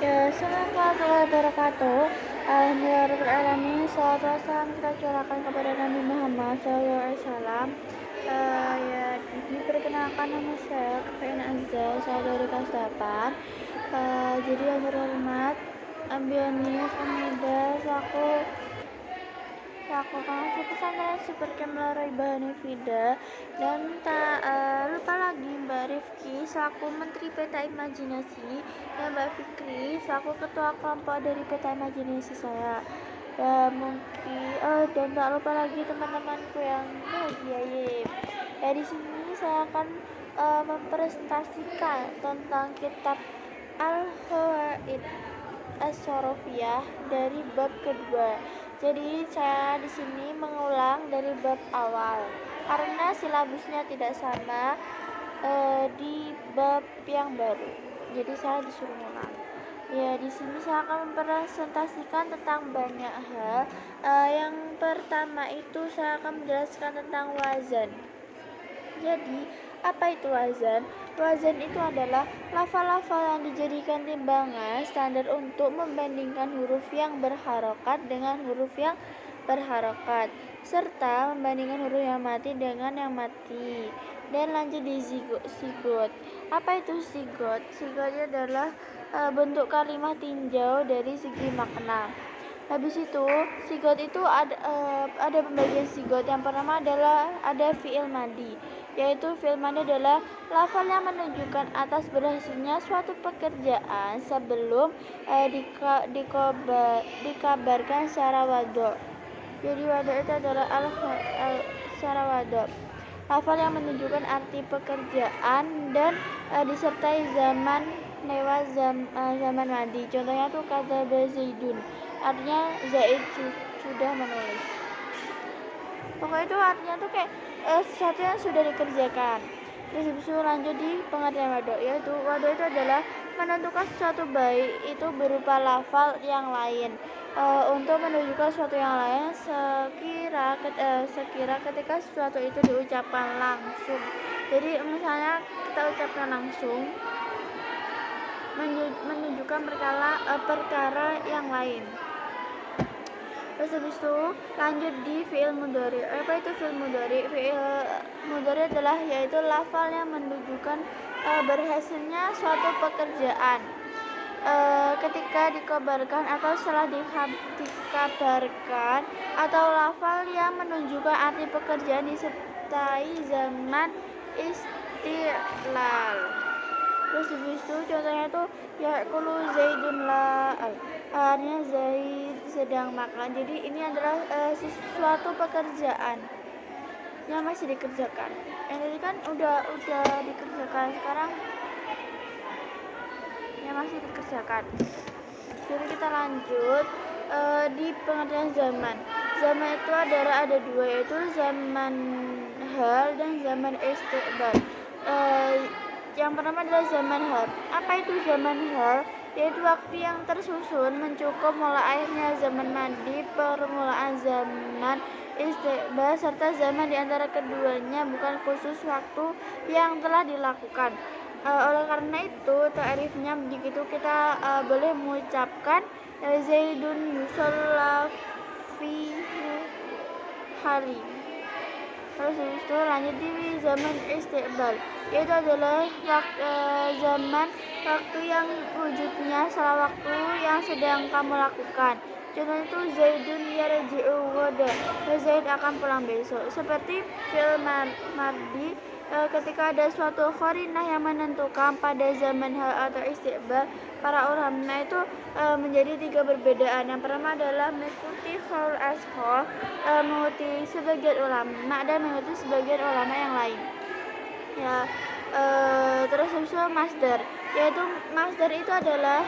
Ya, assalamualaikum warahmatullahi wabarakatuh. Alhamdulillahirrahmanirrahim. Salawat salam kita curahkan kepada Nabi Muhammad SAW. Ya, diperkenalkan nama saya Kevin Azza, saya dari kelas 8. Jadi yang terhormat, Abionis Amida, selaku pengasuh pesantren Super Kemla Roibah Fida, dan tak lupa lagi Mbak Rifki selaku Menteri Peta Imajinasi, dan Mbak Fikri selaku Ketua Kelompok dari Peta Imajinasi saya. Ya mungkin dan tak lupa lagi teman-temanku yang bahagia. Ya di sini saya akan mempresentasikan tentang kitab Al-Hawaid As-Sorofiyah dari bab kedua. Jadi saya di sini mengulang dari bab awal karena silabusnya tidak sama di bab yang baru. Jadi saya disuruh ngulang. Ya, di sini saya akan mempresentasikan tentang banyak hal. Yang pertama itu saya akan menjelaskan tentang wazan. Jadi, apa itu wazan? Wazan itu adalah lafal-lafal yang dijadikan timbangan standar untuk membandingkan huruf yang berharokat dengan huruf yang berharokat, serta membandingkan huruf yang mati dengan yang mati. Dan lanjut di sigot. Apa itu sigot? Sigot adalah bentuk kalimat tinjau dari segi makna. Habis itu, sigot itu ada pembagian sigot. Yang pertama adalah ada fi'il madi, yaitu fi'il madi adalah lafal yang menunjukkan atas berhasilnya suatu pekerjaan sebelum dikabarkan secara wado. Jadi wado itu adalah secara wado, lafal yang menunjukkan arti pekerjaan dan disertai zaman lewat zaman madi. Contohnya tuh kata Zaidun, artinya Zaid sudah menulis. Pokoknya itu artinya tuh kayak sesuatu yang sudah dikerjakan. Terus habis itu lanjut di pengertian wado, yaitu wado itu adalah menentukan sesuatu baik itu berupa lafal yang lain untuk menunjukkan sesuatu yang lain sekira ketika sesuatu itu diucapkan langsung. Jadi misalnya kita ucapkan langsung menunjukkan perkara yang lain. Terus habis itu lanjut di fi'il mudhari. Apa itu fi'il mudhari? Fi'il mudhari adalah yaitu lafal yang menunjukkan berhasilnya suatu pekerjaan ketika dikabarkan atau setelah dikabarkan, atau lafal yang menunjukkan arti pekerjaan disertai zaman istiqlal. Terus habis itu contohnya tuh yaqulu Zaidun la, artinya Zaid sedang makan. Jadi ini adalah sesuatu pekerjaan yang masih dikerjakan. Yang tadi kan udah dikerjakan, sekarang yang masih dikerjakan. Jadi kita lanjut di pengertian zaman. Zaman itu ada dua, yaitu zaman hal dan zaman istiqbal. Yang pertama adalah zaman hal. Apa itu zaman hal? Yaitu waktu yang tersusun mencukup mulai akhirnya zaman madi, permulaan zaman istiqbal, serta zaman di antara keduanya bukan khusus waktu yang telah dilakukan. Oleh karena itu ta'rifnya begitu kita boleh mengucapkan Zaidun yusalla fi hari. Terus itu lanjut di zaman istiqbal, itu adalah zaman waktu yang wujudnya salah waktu yang sedang kamu lakukan. Contoh itu Zaidun yarji'u ghadan, Zaid akan pulang besok. Seperti fi'il mardi, ketika ada suatu qarinah yang menentukan pada zaman hal atau istiqbal, para ulama itu menjadi tiga perbedaan. Yang pertama adalah mengikuti qaul ashab, mengikuti sebagian ulama, dan mengikuti sebagian ulama yang lain. Ya, terus itu masdar, yaitu masdar itu adalah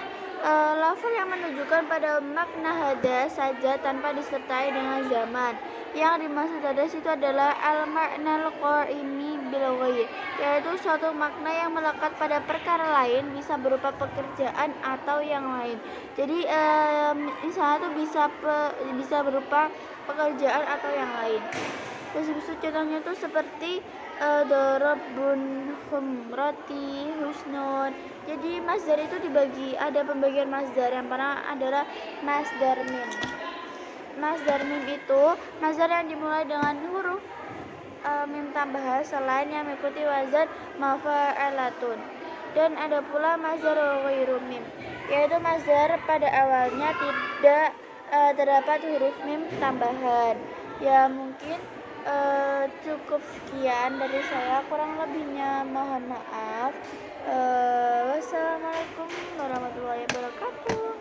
lafal yang menunjukkan pada makna hadas saja tanpa disertai dengan zaman. Yang dimaksud hadas itu adalah al-ma'nal qa'imi bil ghairi, yaitu suatu makna yang melekat pada perkara lain, bisa berupa pekerjaan atau yang lain. Jadi misalnya itu bisa berupa pekerjaan atau yang lain. Terus habis itu contohnya tuh seperti dorobun, roti, husnun. Jadi masdar itu dibagi, ada pembagian masdar. Yang pertama adalah masdar mim. Masdar mim itu masdar yang dimulai dengan huruf mim tambahan selain yang mengikuti wazan mafa'alatun. Dan ada pula masdar ghairu mim, yaitu masdar pada awalnya tidak terdapat huruf mim tambahan. Ya mungkin cukup sekian dari saya, kurang lebihnya mohon maaf. Wassalamualaikum warahmatullahi wabarakatuh.